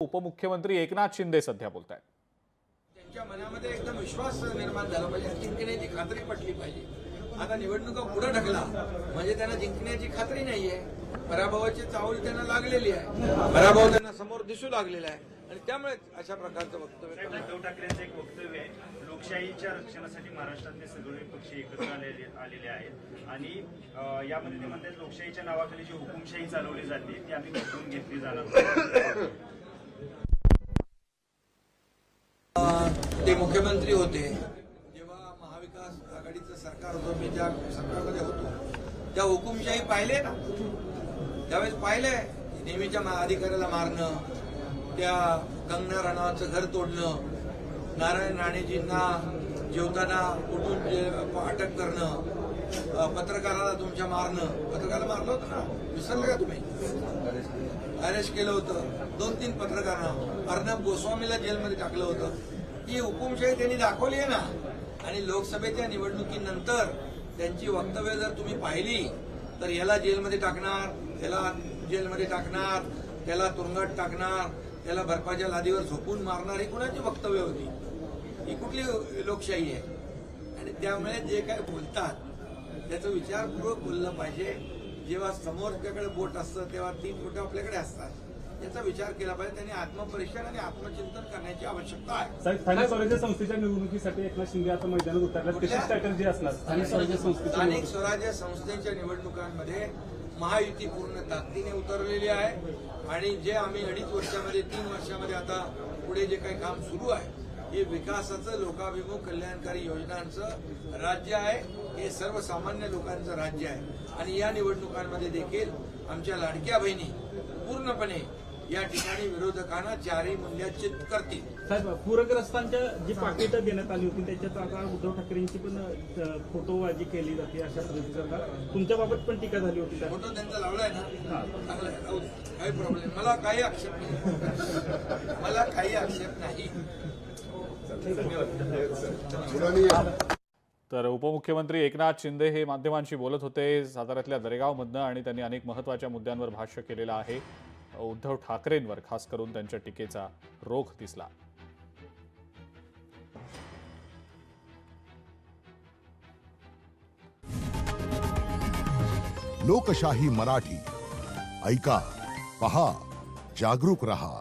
उपमुख्यमंत्री एकनाथ शिंदे सध्या बोलतायत। त्यांच्या मनामध्ये एकदम विश्वास निर्माण झाला पाहिजे, जिंकण्याची खात्री पटली पाहिजे। आता निवडणुका पुढे ढकला म्हणजे त्यांना जिंकण्याची खात्री नाहीये, पराभवाची चाहूल त्यांना लागलेली आहे, पराभव त्यांना समोर दिसू लागलेला आहे आणि त्यामुळे अशा प्रकारचं वक्तव्य। उद्धव ठाकरेंचं एक वक्तव्य आहे, लोकशाहीच्या रक्षणासाठी महाराष्ट्रातले सगळे पक्ष एकत्र आलेले आहेत आणि यामध्ये ते म्हणतात लोकशाहीच्या नावाखाली जी हुकुमशाही चालवली जाते ती आम्ही बदलून घेतली जाणार। ते मुख्यमंत्री होते जेव्हा महाविकास आघाडीचं सरकार होतं, मी ज्या सरकारमध्ये होतो त्या हुकुमशाही पाहिले ना, त्यावेळेस पाहिले नेहमीच्या अधिकाऱ्याला मारणं, त्या कंगना राणावतचं घर तोडणं, नारायण राणेजींना जेवताना उठून अटक करणं, पत्रकाराला तुमच्या मारणं, पत्रकाराला मारलं होतं ना, विसरलं का तुम्ही? अरेस्ट केलं होतं 2-3 पत्रकारांना, अर्णब गोस्वामीला जेलमध्ये टाकलं होतं। ही हुकुमशाही त्यांनी दाखवली आहे ना। आणि लोकसभेच्या निवडणुकीनंतर त्यांची वक्तव्य जर तुम्ही पाहिली तर याला जेलमध्ये टाकणार, त्याला जेलमध्ये टाकणार, त्याला तुरुंगात टाकणार, त्याला बर्फाच्या लादीवर झोपून मारणार, ही कुणाची वक्तव्य होती? ही कुठली लोकशाही आहे? आणि त्यामुळे जे काय बोलतात त्याचा विचारपूर्वक बोललं पाहिजे। जेव्हा समोरच्याकडे बोट असतं तेव्हा 3 बोटं आपल्याकडे असतात, याचा विचार केला पाहिजे। त्यांनी आत्मपरीक्षण आणि आत्मचिंतन करण्याची आवश्यकता आहे। स्थानिक स्वराज्य संस्थेच्या निवडणुकीसाठी एकनाथ शिंदे आता मैदानात उतरल्यात, कशी स्ट्रॅटेजी असणार? स्थानिक स्वराज्य संस्थेच्या निवडणुकांमध्ये महायुती पूर्ण ताकदीने उतरलेली आहे आणि जे आम्ही 2.5 वर्षामध्ये 3 वर्षामध्ये आता पुढे जे काही काम सुरू आहे हे विकासाचं, लोकाभिमुख कल्याणकारी योजनांचं राज्य आहे, हे सर्वसामान्य लोकांचं राज्य आहे। आणि या निवडणुकांमध्ये देखील आमच्या लाडक्या बहिणी पूर्णपणे या ठिकाणी विरोधकांना चारही मूल्याचित करतील। साहेब, पूरग्रस्तांच्या जी पाकिटं देण्यात आली होती त्याच्यात आता उद्धव ठाकरेंची पण फोटोबाजी केली जाते, अशा पद्धतीचं तुमच्या बाबत पण टीका झाली होती। फोटो त्यांचा लावलाय ना, चांगला आहे, काही प्रॉब्लेम, मला काही आक्षेप नाही, मला काही आक्षेप नाही। तर उपमुख्यमंत्री एकनाथ शिंदे हे माध्यमांशी बोलत होते साताऱ्यातल्या दरेगावमधनं आणि त्यांनी अनेक महत्त्वाच्या मुद्द्यांवर भाष्य केलेलं आहे। उद्धव ठाकरेंवर खास करून त्यांच्या टीकेचा रोख दिसला। लोकशाही मराठी ऐका, पहा, जागरूक रहा।